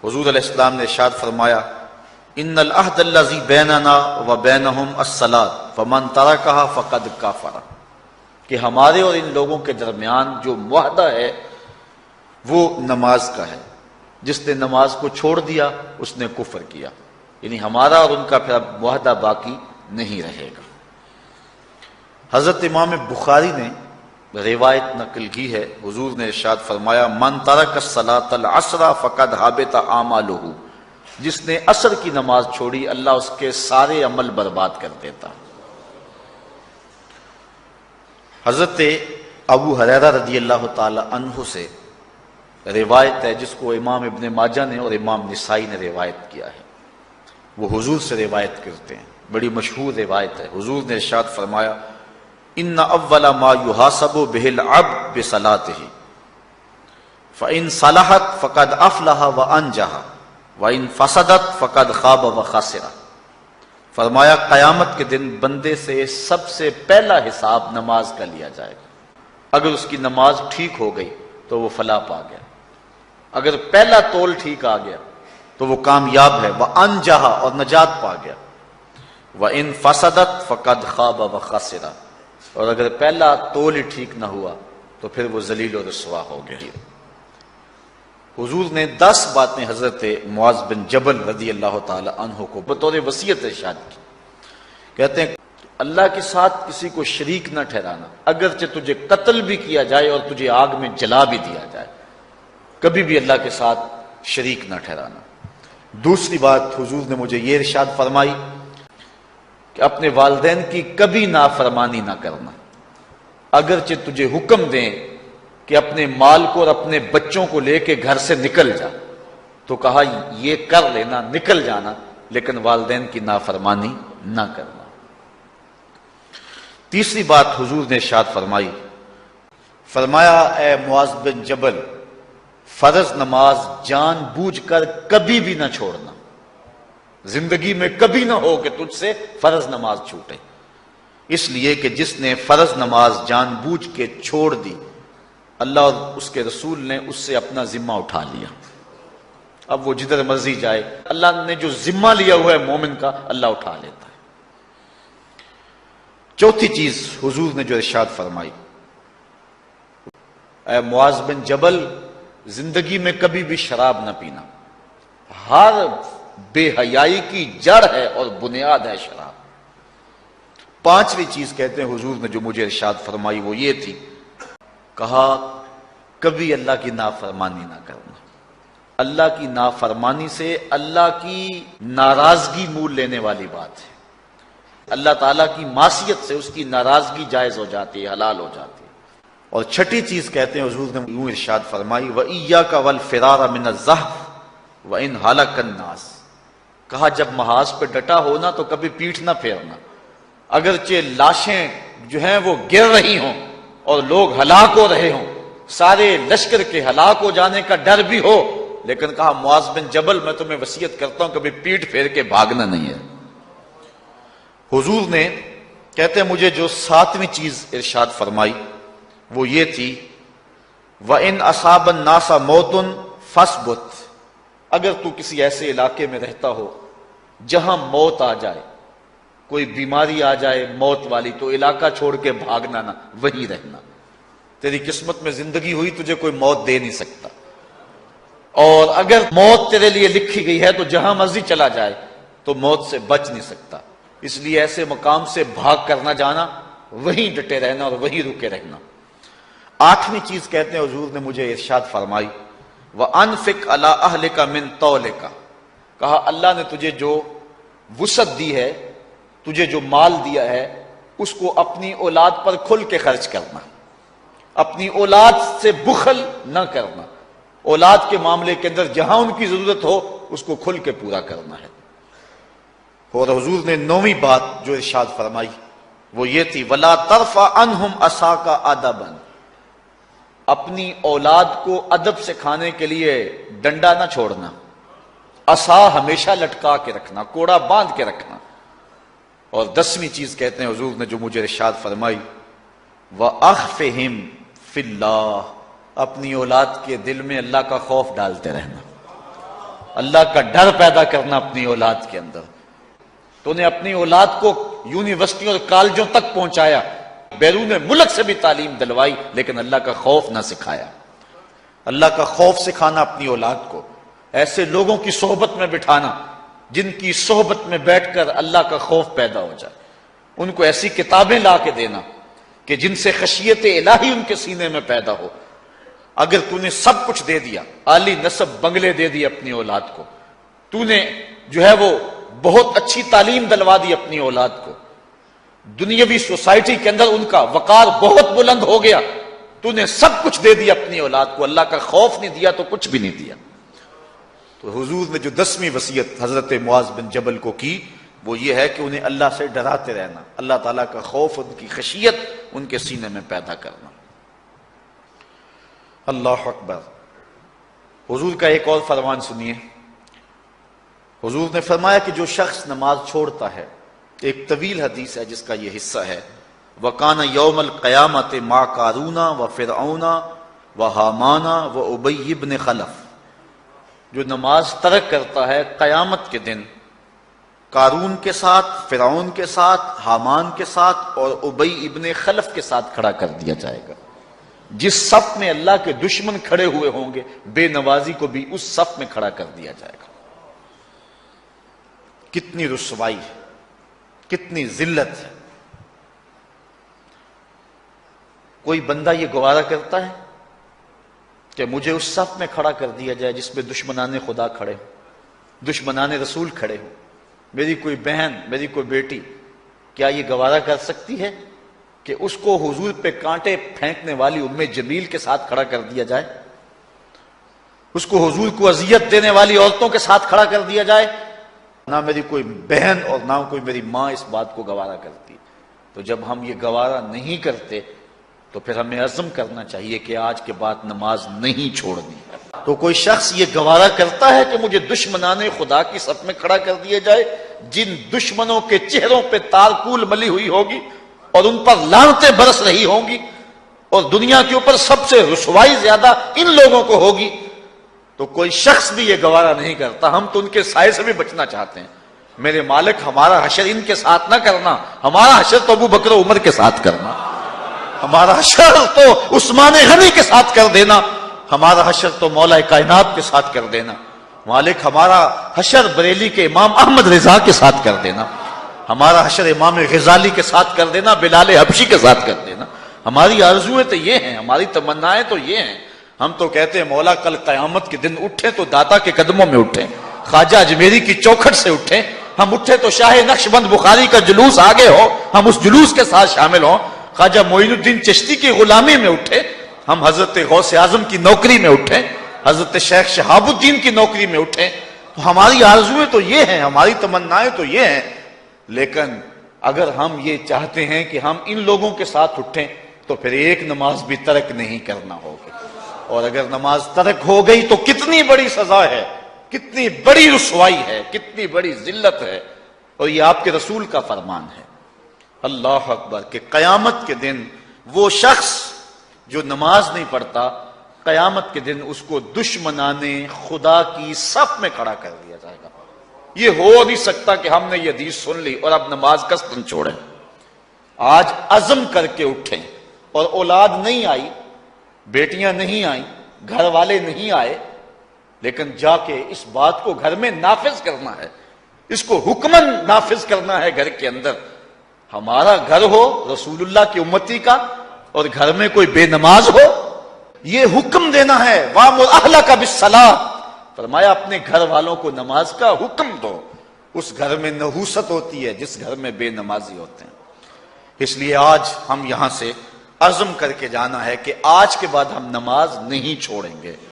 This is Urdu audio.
حضور علیہ السلام نے ارشاد فرمایا ان العہد الذی بیننا و بینہم الصلاۃ فمن ترکھا فقد کفر، کہ ہمارے اور ان لوگوں کے درمیان جو معاہدہ ہے وہ نماز کا ہے، جس نے نماز کو چھوڑ دیا اس نے کفر کیا، یعنی ہمارا اور ان کا پھر اب معاہدہ باقی نہیں رہے گا۔ حضرت امام بخاری نے روایت نقل کی ہے، حضور نے ارشاد فرمایا من ترک الصلاۃ العصر فقد حبط اعمالہ، جس نے عصر کی نماز چھوڑی اللہ اس کے سارے عمل برباد کر دیتا۔ حضرت ابو ہریرہ رضی اللہ تعالی عنہ سے روایت ہے جس کو امام ابن ماجہ نے اور امام نسائی نے روایت کیا ہے، وہ حضور سے روایت کرتے ہیں، بڑی مشہور روایت ہے۔ حضور نے ارشاد فرمایا ان اول ما یحاسب به العبد بصلاته فان صلحت فقد افلح وانجح وان فسدت فقد خاب وخسر۔ فرمایا قیامت کے دن بندے سے سب سے پہلا حساب نماز کا لیا جائے گا، اگر اس کی نماز ٹھیک ہو گئی تو وہ فلاح پا گیا، اگر پہلا تول ٹھیک آ گیا تو وہ کامیاب ہے، وانجح اور نجات پا گیا، وان فسدت فقد خاب وخسر، اور اگر پہلا تول ہی ٹھیک نہ ہوا تو پھر وہ ذلیل و رسوا ہو گیا۔ حضور نے 10 باتیں حضرت معاذ بن جبل رضی اللہ تعالی عنہ کو بطور وصیت ارشاد کی، کہتے ہیں اللہ کے ساتھ کسی کو شریک نہ ٹھہرانا، اگرچہ تجھے قتل بھی کیا جائے اور تجھے آگ میں جلا بھی دیا جائے، کبھی بھی اللہ کے ساتھ شریک نہ ٹھہرانا۔ دوسری بات حضور نے مجھے یہ ارشاد فرمائی کہ اپنے والدین کی کبھی نافرمانی نہ کرنا، اگرچہ تجھے حکم دیں کہ اپنے مال کو اور اپنے بچوں کو لے کے گھر سے نکل جا، تو کہا یہ کر لینا، نکل جانا، لیکن والدین کی نافرمانی نہ کرنا۔ تیسری بات حضور نے ارشاد فرمائی، فرمایا اے معاذ بن جبل فرض نماز جان بوجھ کر کبھی بھی نہ چھوڑنا، زندگی میں کبھی نہ ہو کہ تجھ سے فرض نماز چھوٹے، اس لیے کہ جس نے فرض نماز جان بوجھ کے چھوڑ دی اللہ اور اس کے رسول نے اس سے اپنا ذمہ اٹھا لیا، اب وہ جدھر مرضی جائے، اللہ نے جو ذمہ لیا ہوا ہے مومن کا اللہ اٹھا لیتا ہے۔ چوتھی چیز حضور نے جو ارشاد فرمائی، اے معاذ بن جبل زندگی میں کبھی بھی شراب نہ پینا، ہر بے حیائی کی جڑ ہے اور بنیاد ہے شراب۔ پانچویں چیز کہتے ہیں حضور نے جو مجھے ارشاد فرمائی وہ یہ تھی، کہا کبھی اللہ کی نافرمانی نہ کرنا، اللہ کی نافرمانی سے اللہ کی ناراضگی مول لینے والی بات ہے، اللہ تعالیٰ کی معصیت سے اس کی ناراضگی جائز ہو جاتی ہے، حلال ہو جاتی ہے۔ اور چھٹی چیز کہتے ہیں حضور نے یوں ارشاد فرمائی وَإِيَّاكَ وَالْفِرَارَ مِنَ الزَّحْفِ وَإِنْ هَلَكَ النَّاسِ، کہا جب محاذ پہ ڈٹا ہونا تو کبھی پیٹھ نہ پھیرنا، اگرچہ لاشیں جو ہیں وہ گر رہی ہوں اور لوگ ہلاک ہو رہے ہوں، سارے لشکر کے ہلاک ہو جانے کا ڈر بھی ہو، لیکن کہا معاذ بن جبل میں تمہیں وصیت کرتا ہوں کبھی پیٹھ پھیر کے بھاگنا نہیں ہے۔ حضور نے کہتے ہیں مجھے جو 7ویں چیز ارشاد فرمائی وہ یہ تھی وَإِنْ أَصَابَ النَّاسَ مَوْتٌ فَاصْبُتْ، اگر تو کسی ایسے علاقے میں رہتا ہو جہاں موت آ جائے، کوئی بیماری آ جائے موت والی، تو علاقہ چھوڑ کے بھاگنا نہ، وہیں رہنا، تیری قسمت میں زندگی ہوئی تجھے کوئی موت دے نہیں سکتا، اور اگر موت تیرے لیے لکھی گئی ہے تو جہاں مرضی چلا جائے تو موت سے بچ نہیں سکتا، اس لیے ایسے مقام سے بھاگ کر نہ جانا، وہیں ڈٹے رہنا اور وہیں رکے رہنا۔ 8ویں چیز کہتے ہیں حضور نے مجھے ارشاد فرمائی وَأَنفِقْ عَلَىٰ أَهْلِكَ مِن طَوْلِكَ، کہا اللہ نے تجھے جو وسعت دی ہے، تجھے جو مال دیا ہے، اس کو اپنی اولاد پر کھل کے خرچ کرنا، اپنی اولاد سے بخل نہ کرنا، اولاد کے معاملے کے اندر جہاں ان کی ضرورت ہو اس کو کھل کے پورا کرنا ہے۔ اور حضور نے 9ویں بات جو ارشاد فرمائی وہ یہ تھی وَلَا تَرْفَعْ عَنْهُمْ عَصَاكَ أَدَبًا، اپنی اولاد کو ادب سکھانے کے لیے ڈنڈا نہ چھوڑنا، عصا ہمیشہ لٹکا کے رکھنا، کوڑا باندھ کے رکھنا۔ اور 10ویں چیز کہتے ہیں حضور نے جو مجھے ارشاد فرمائی وَأَخْفِهِمْ فِي اللَّهِ، اپنی اولاد کے دل میں اللہ کا خوف ڈالتے رہنا، اللہ کا ڈر پیدا کرنا اپنی اولاد کے اندر. تو نے اپنی اولاد کو یونیورسٹی اور کالجوں تک پہنچایا، بیرون ملک سے بھی تعلیم دلوائی، لیکن اللہ کا خوف نہ سکھایا. اللہ کا خوف سکھانا اپنی اولاد کو، ایسے لوگوں کی صحبت میں بٹھانا جن کی صحبت میں بیٹھ کر اللہ کا خوف پیدا ہو جائے. ان کو ایسی کتابیں لا کے دینا کہ جن سے خشیت الہی ان کے سینے میں پیدا ہو. اگر تو نے سب کچھ دے دیا، عالی نسب بنگلے دے دی اپنی اولاد کو، تو نے جو ہے وہ بہت اچھی تعلیم دلوا دی اپنی اولاد کو، دنیاوی سوسائٹی کے اندر ان کا وقار بہت بلند ہو گیا، تو نے سب کچھ دے دیا اپنی اولاد کو، اللہ کا خوف نہیں دیا تو کچھ بھی نہیں دیا. تو حضور نے جو 10ویں وصیت حضرت معاذ بن جبل کو کی وہ یہ ہے کہ انہیں اللہ سے ڈراتے رہنا، اللہ تعالیٰ کا خوف، ان کی خشیت ان کے سینے میں پیدا کرنا. اللہ اکبر. حضور کا ایک اور فرمان سنیے. حضور نے فرمایا کہ جو شخص نماز چھوڑتا ہے، ایک طویل حدیث ہے جس کا یہ حصہ ہے، وَقَانَ يَوْمَ الْقِيَامَةِ مَعَ قَارُونَ وَفِرْعَوْنَ وَحَامَانَ وَأُبَيِّ بْنِ خَلَف. جو نماز ترک کرتا ہے قیامت کے دن قارون کے ساتھ، فرعون کے ساتھ، حامان کے ساتھ اور ابی ابن خلف کے ساتھ کھڑا کر دیا جائے گا. جس صف میں اللہ کے دشمن کھڑے ہوئے ہوں گے، بے نوازی کو بھی اس صف میں کھڑا کر دیا جائے گا. کتنی رسوائی ہے، کتنی ذلت ہے. کوئی بندہ یہ گوارا کرتا ہے کہ مجھے اس صف میں کھڑا کر دیا جائے جس میں دشمنان خدا کھڑے ہوں، دشمنان رسول کھڑے ہوں. میری کوئی بہن، میری کوئی بیٹی کیا یہ گوارا کر سکتی ہے کہ اس کو حضور پہ کانٹے پھینکنے والی ام جمیل کے ساتھ کھڑا کر دیا جائے، اس کو حضور کو اذیت دینے والی عورتوں کے ساتھ کھڑا کر دیا جائے؟ نہ میری کوئی بہن اور نہ کوئی میری ماں اس بات کو گوارا کرتی. تو جب ہم یہ گوارا نہیں کرتے تو پھر ہمیں عزم کرنا چاہیے کہ آج کے بعد نماز نہیں چھوڑنی. تو کوئی شخص یہ گوارا کرتا ہے کہ مجھے دشمنان خدا کی صف میں کھڑا کر دیا جائے، جن دشمنوں کے چہروں پہ تارکول ملی ہوئی ہوگی اور ان پر لعنتیں برس رہی ہوں گی، اور دنیا کے اوپر سب سے رسوائی زیادہ ان لوگوں کو ہوگی، تو کوئی شخص بھی یہ گوارا نہیں کرتا. ہم تو ان کے سائے سے بھی بچنا چاہتے ہیں. میرے مالک ہمارا حشر ان کے ساتھ نہ کرنا، ہمارا حشر تو ابو بکر و عمر کے ساتھ کرنا، ہمارا حشر تو عثمان غنی کے ساتھ کر دینا، ہمارا حشر تو مولا کائنات کے ساتھ کر دینا. مالک ہمارا حشر بریلی کے امام احمد رضا کے ساتھ کر دینا، ہمارا حشر امام غزالی کے ساتھ کر دینا، بلال حبشی کے ساتھ کر دینا. ہماری آرزویں تو یہ ہیں، ہماری تمنائیں تو یہ ہیں. ہم تو کہتے ہیں مولا کل قیامت کے دن اٹھیں تو داتا کے قدموں میں اٹھیں، خواجہ اجمیری کی چوکھٹ سے اٹھیں. ہم اٹھے تو شاہ نقشبند بخاری کا جلوس آگے ہو، ہم اس جلوس کے ساتھ شامل ہوں. خواجہ معین الدین چشتی کی غلامی میں اٹھے، ہم حضرت غوث اعظم کی نوکری میں اٹھیں، حضرت شیخ شہاب الدین کی نوکری میں اٹھیں. تو ہماری آرزویں تو یہ ہیں، ہماری تمنائیں تو یہ ہیں. لیکن اگر ہم یہ چاہتے ہیں کہ ہم ان لوگوں کے ساتھ اٹھیں تو پھر ایک نماز بھی ترک نہیں کرنا ہوگی. اور اگر نماز ترک ہو گئی تو کتنی بڑی سزا ہے، کتنی بڑی رسوائی ہے، کتنی بڑی ذلت ہے. اور یہ آپ کے رسول کا فرمان ہے. اللہ اکبر. کہ قیامت کے دن وہ شخص جو نماز نہیں پڑھتا، قیامت کے دن اس کو دشمنان خدا کی صف میں کھڑا کر دیا جائے گا. یہ ہو نہیں سکتا کہ ہم نے یہ حدیث سن لی اور اب نماز قصدن چھوڑیں. آج عزم کر کے اٹھیں. اور اولاد نہیں آئی، بیٹیاں نہیں آئیں، گھر والے نہیں آئے، لیکن جا کے اس بات کو گھر میں نافذ کرنا ہے، اس کو حکمن نافذ کرنا ہے گھر کے اندر. ہمارا گھر ہو رسول اللہ کی امتی کا اور گھر میں کوئی بے نماز ہو، یہ حکم دینا ہے. وَأْمُرْ أَهْلَكَ بِالصَّلَاةِ. فرمایا اپنے گھر والوں کو نماز کا حکم دو. اس گھر میں نحوست ہوتی ہے جس گھر میں بے نمازی ہوتے ہیں. اس لیے آج ہم یہاں سے عزم کر کے جانا ہے کہ آج کے بعد ہم نماز نہیں چھوڑیں گے.